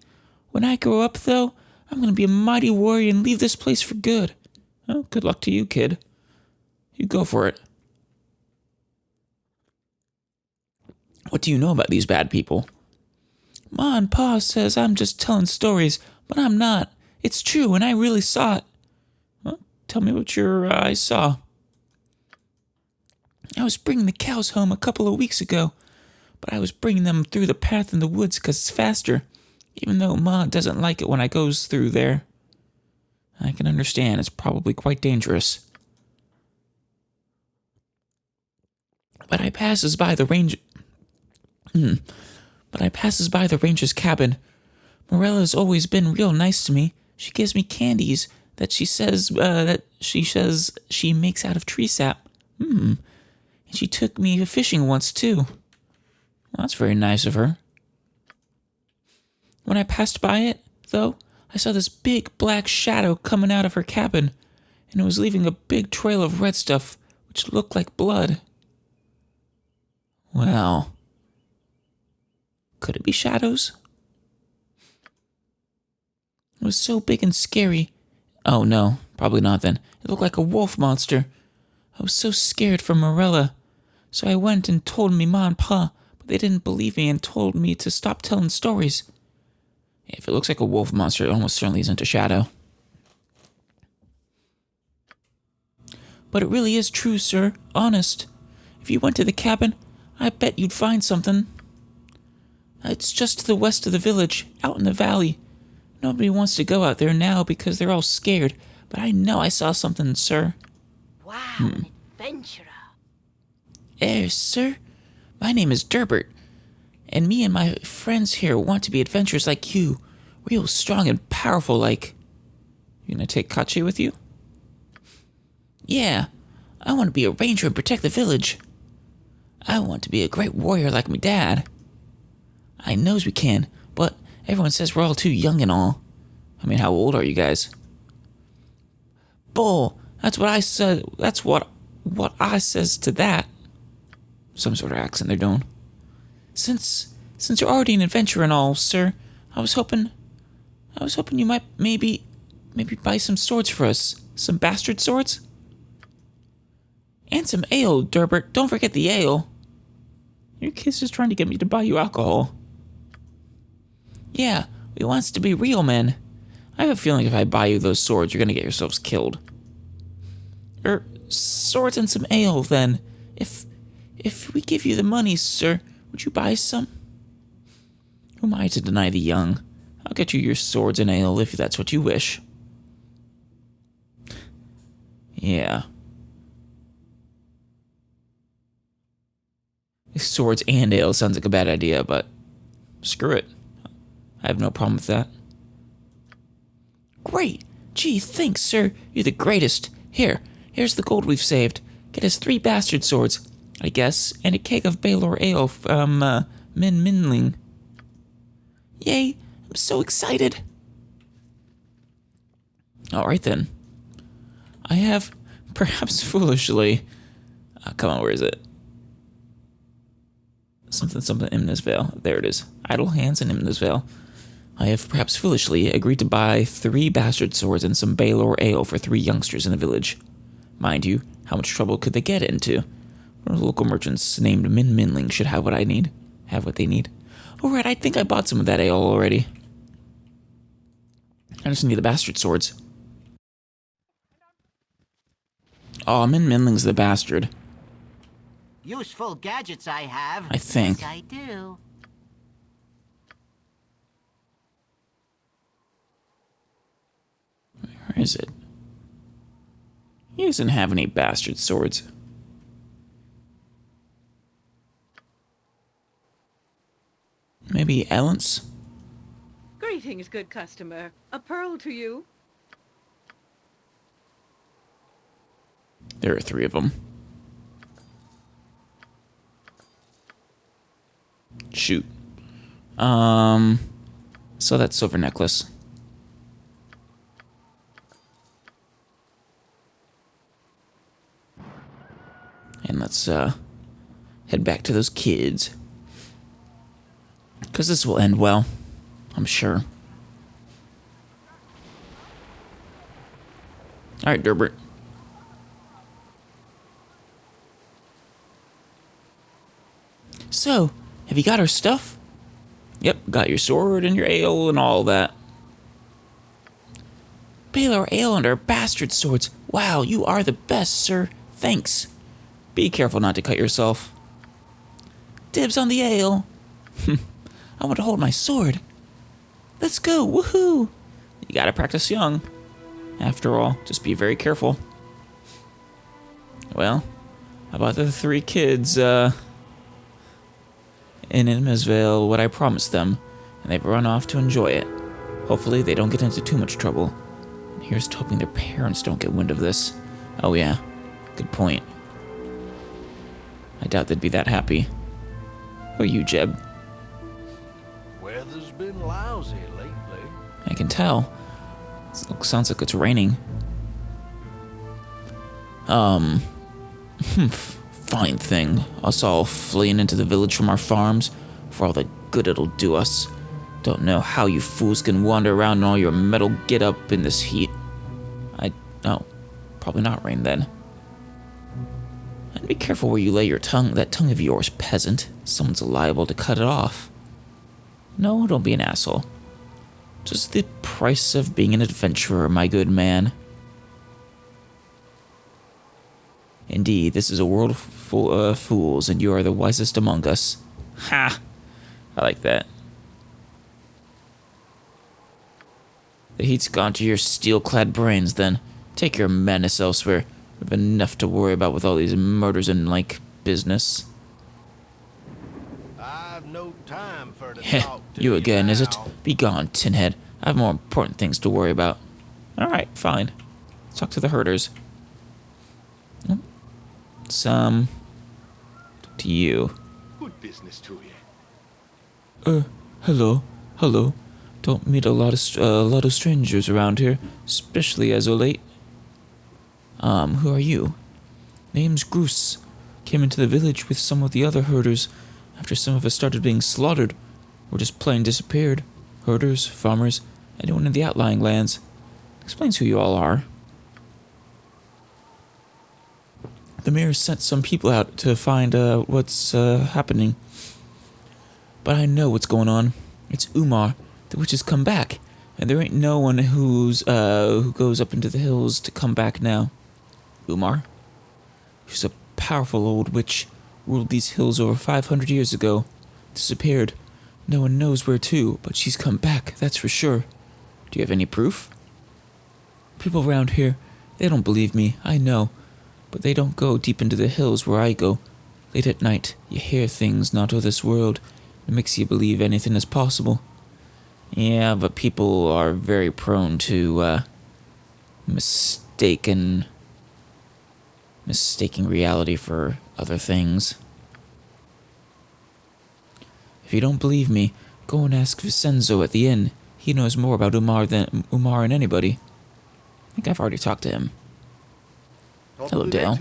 Speaker 1: When I grow up, though, I'm gonna be a mighty warrior and leave this place for good. Well, good luck to you, kid. You go for it. What do you know about these bad people? Ma and Pa says I'm just telling stories, but I'm not. It's true, and I really saw it. Well, tell me what your eyes saw. I was bringing the cows home a couple of weeks ago, but I was bringing them through the path in the woods 'cause it's faster, even though Ma doesn't like it when I goes through there. I can understand, it's probably quite dangerous. But I passes by the ranger's cabin. Morella's always been real nice to me. She gives me candies that she says she makes out of tree sap. And she took me fishing once too. Well, that's very nice of her. When I passed by it, though, I saw this big black shadow coming out of her cabin, and it was leaving a big trail of red stuff, which looked like blood. Well, could it be shadows? It was so big and scary. Oh no, probably not then. It looked like a wolf monster. I was so scared for Morella, so I went and told me Ma and Pa, but they didn't believe me and told me to stop telling stories. If it looks like a wolf monster, it almost certainly isn't a shadow. But it really is true, sir. Honest. If you went to the cabin, I bet you'd find something. It's just to the west of the village, out in the valley. Nobody wants to go out there now because they're all scared, but I know I saw something, sir.
Speaker 7: Wow, an adventurer.
Speaker 1: Sir, my name is Durbert, and me and my friends here want to be adventurers like you, real strong and powerful like. You gonna take Kachi with you? Yeah, I want to be a ranger and protect the village. I want to be a great warrior like my dad. I knows we can, but everyone says we're all too young and all. I mean, how old are you guys? Bull, that's what I said. That's what I says to that. Some sort of accent they're doing. Since you're already an adventurer and all, sir, I was hoping you might maybe buy some swords for us. Some bastard swords? And some ale, Durbert. Don't forget the ale. Your kid's just trying to get me to buy you alcohol. Yeah, we wants to be real men. I have a feeling if I buy you those swords, you're gonna get yourselves killed. Swords and some ale, then. If we give you the money, sir, would you buy some? Who am I to deny the young? I'll get you your swords and ale if that's what you wish. Yeah. Swords and ale sounds like a bad idea, but screw it. I have no problem with that. Great! Gee, thanks, sir. You're the greatest. Here's the gold we've saved. Get us 3 bastard swords, I guess, and a keg of Baldur ale from, Min Minling. Yay! I'm so excited! Alright then. I have, perhaps foolishly... come on, where is it? Something Imna's Vale. There it is. Idle hands in Imna's Vale. I have perhaps foolishly agreed to buy 3 bastard swords and some Baldur ale for 3 youngsters in the village. Mind you, how much trouble could they get into? One of the local merchants named Min Minling should have what I need. Have what they need. Alright, I think I bought some of that ale already. I just need the bastard swords. Oh, Min Minling's the bastard.
Speaker 7: Useful gadgets I have.
Speaker 1: I think.
Speaker 7: Yes, I do.
Speaker 1: Where is it? He doesn't have any bastard swords. Maybe Ellen's?
Speaker 9: Greetings, good customer. A pearl to you.
Speaker 1: There are 3 of them. Shoot. So that silver necklace. And let's, head back to those kids. Because this will end well, I'm sure. Alright, Durbert. So, have you got our stuff? Yep, got your sword and your ale and all that. Balor ale and our bastard swords. Wow, you are the best, sir. Thanks. Be careful not to cut yourself. Dibs on the ale. I want to hold my sword. Let's go, woohoo! You gotta practice young. After all, just be very careful. Well, how about the 3 kids, in Innisvale what I promised them, and they've run off to enjoy it. Hopefully they don't get into too much trouble. And here's to hoping their parents don't get wind of this. Oh yeah, good point. I doubt they'd be that happy. Who are you, Jeb?
Speaker 3: Weather's been lousy lately.
Speaker 1: I can tell. Sounds like it's raining. Fine thing. Us all fleeing into the village from our farms for all the good it'll do us. Don't know how you fools can wander around in all your metal get-up in this heat. Oh, probably not rain then. And be careful where you lay your tongue, that tongue of yours, peasant. Someone's liable to cut it off. No, don't be an asshole. Just the price of being an adventurer, my good man. Indeed, this is a world full of fools, and you are the wisest among us. Ha! I like that. The heat's gone to your steel-clad brains, then. Take your madness elsewhere. We've enough to worry about with all these murders and, business.
Speaker 3: I've no time for to
Speaker 1: Heh,
Speaker 3: talk to
Speaker 1: you again, is it?
Speaker 3: now.
Speaker 1: Be gone, tinhead. I have more important things to worry about. Alright, fine. Let's talk to the herders. Talk to you.
Speaker 3: Good business to you.
Speaker 1: Hello. Don't meet a lot of strangers around here, especially as of late. Who are you? Name's Groose. Came into the village with some of the other herders after some of us started being slaughtered, or just plain disappeared. Herders, farmers, anyone in the outlying lands. Explains who you all are. The mayor sent some people out to find what's happening. But I know what's going on. It's Umar. The witch has come back, and there ain't no one who goes up into the hills to come back now. Umar? She's a powerful old witch. Ruled these hills over 500 years ago. Disappeared. No one knows where to, but she's come back, that's for sure. Do you have any proof? People around here, they don't believe me, I know. But they don't go deep into the hills where I go. Late at night, you hear things not of this world. It makes you believe anything is possible. Yeah, but people are very prone to, mistaking reality for other things. If you don't believe me, go and ask Vincenzo at the inn. He knows more about Umar than anybody. I think I've already talked to him. Hello, Dale.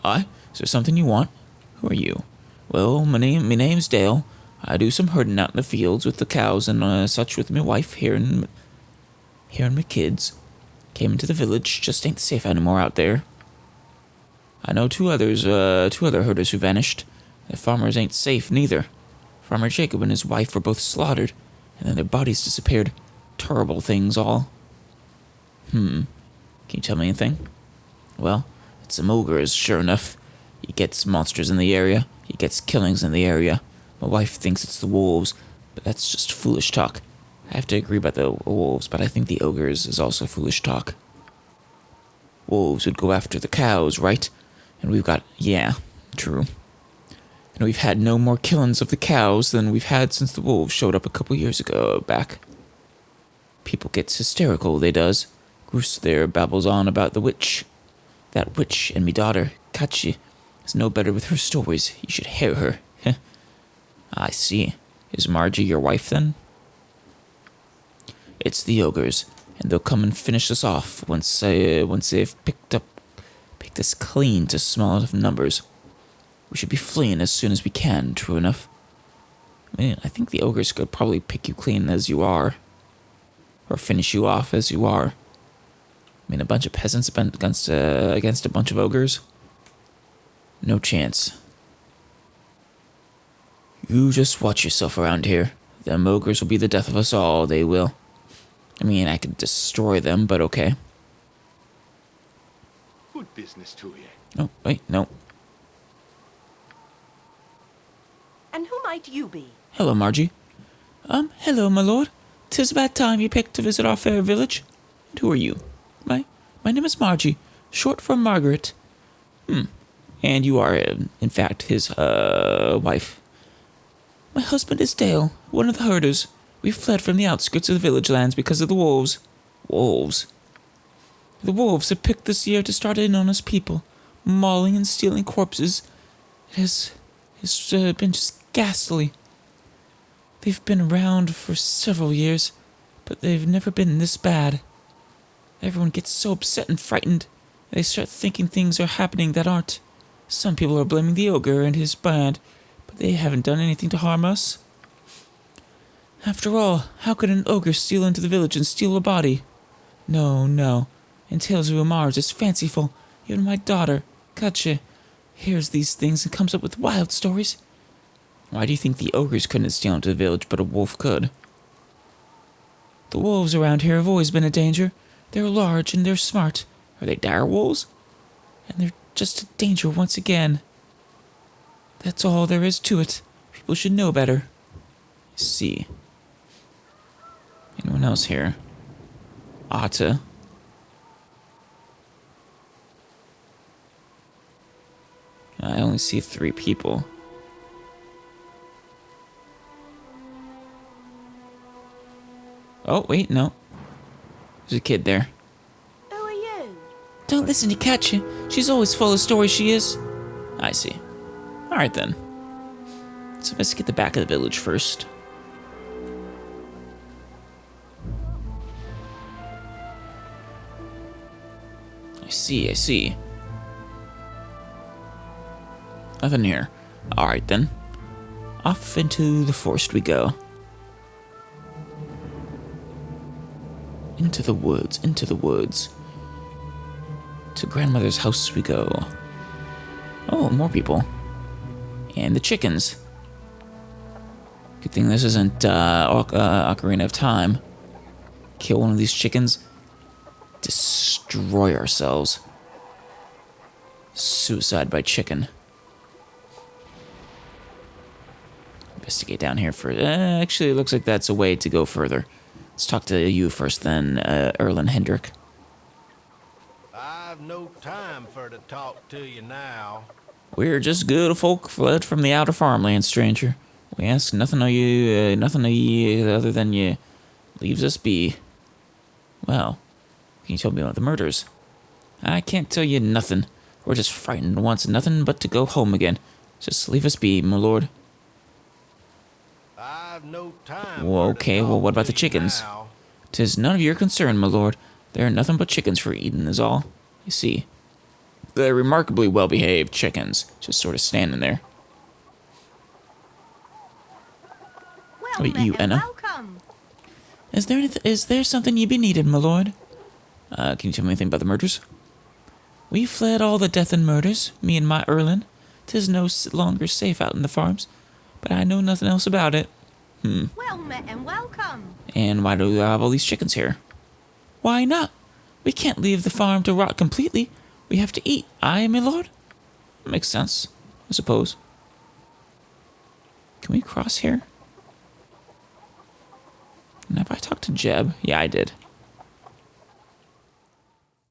Speaker 1: Aye, is there something you want? Who are you? Well, my name's Dale. I do some herding out in the fields with the cows and such with my wife here and my kids. Came into the village, just ain't safe anymore out there. I know two other herders who vanished. The farmers ain't safe neither. Farmer Jacob and his wife were both slaughtered, and then their bodies disappeared. Terrible things all. Can you tell me anything? Well, it's some ogres, sure enough. He gets monsters in the area. He gets killings in the area. My wife thinks it's the wolves, but that's just foolish talk. I have to agree about the wolves, but I think the ogres is also foolish talk. Wolves would go after the cows, right? And we've got... yeah, true. And we've had no more killings of the cows than we've had since the wolves showed up a couple years back. People gets hysterical, they does. Groose there babbles on about the witch. That witch and me daughter, Kachi, is no better with her stories. You should hear her. I see. Is Margie your wife, then? It's the ogres, and they'll come and finish us off once they've picked us clean to small enough numbers. We should be fleeing as soon as we can, true enough. I think the ogres could probably pick you clean as you are. Or finish you off as you are. mean, a bunch of peasants against a bunch of ogres? No chance. You just watch yourself around here. Them ogres will be the death of us all, they will. I mean, I could destroy them, but okay.
Speaker 3: Good business to you.
Speaker 1: Oh, wait, no.
Speaker 9: And who might you be?
Speaker 1: Hello, Margie. Hello, my lord. 'Tis about time you picked to visit our fair village. And who are you? My name is Margie, short for Margaret. And you are, in fact, his, wife. My husband is Dale, one of the herders. We fled from the outskirts of the village lands because of the wolves. Wolves? The wolves have picked this year to start in on us people, mauling and stealing corpses. It has been just ghastly. They've been around for several years, but they've never been this bad. Everyone gets so upset and frightened. They start thinking things are happening that aren't. Some people are blaming the ogre and his band, but they haven't done anything to harm us. After all, how could an ogre steal into the village and steal a body? No. And tales of Umar are just fanciful. Even my daughter, Katja, hears these things and comes up with wild stories. Why do you think the ogres couldn't steal into the village, but a wolf could? The wolves around here have always been a danger. They're large and they're smart. Are they dire wolves? And they're just a danger once again. That's all there is to it. People should know better. Let's see. Anyone else here? Atta. I only see 3 people. Oh, wait, no. There's a kid there.
Speaker 9: Who are you?
Speaker 1: Don't listen to Katja. She's always full of stories, she is. I see. Alright then. Let's investigate the back of the village first. I see. Nothing here. Alright then. Off into the forest we go. Into the woods. To grandmother's house we go. Oh, more people. And the chickens. Good thing this isn't Ocarina of Time. Kill one of these chickens. Destroy ourselves. Suicide by chicken. Investigate down here for... actually, it looks like that's a way to go further. Let's talk to you first, then, Erlen Hendrik.
Speaker 11: I've no time for to talk to you now.
Speaker 1: We're just good folk fled from the outer farmland, stranger. We ask nothing of you other than you leaves us be. Well, can you tell me about the murders? I can't tell you nothing. We're just frightened and wants nothing but to go home again. Just leave us be, my lord.
Speaker 11: I've no time.
Speaker 1: Well, okay, well, what about the chickens? 'Tis none of your concern, my lord. They are nothing but chickens for eating is all. You see. They're remarkably well-behaved chickens, just sort of standing there.
Speaker 9: Well,
Speaker 1: How about you, Anna?
Speaker 9: welcome.
Speaker 1: Is there something you be needed, my lord? Can you tell me anything about the murders? We fled all the death and murders, me and my Erlen. 'Tis no longer safe out in the farms, but I know nothing else about it.
Speaker 9: Well met and welcome.
Speaker 1: And why do we have all these chickens here? Why not? We can't leave the farm to rot completely. We have to eat, aye, my lord? Makes sense, I suppose. Can we cross here? And have I talked to Jeb? Yeah, I did.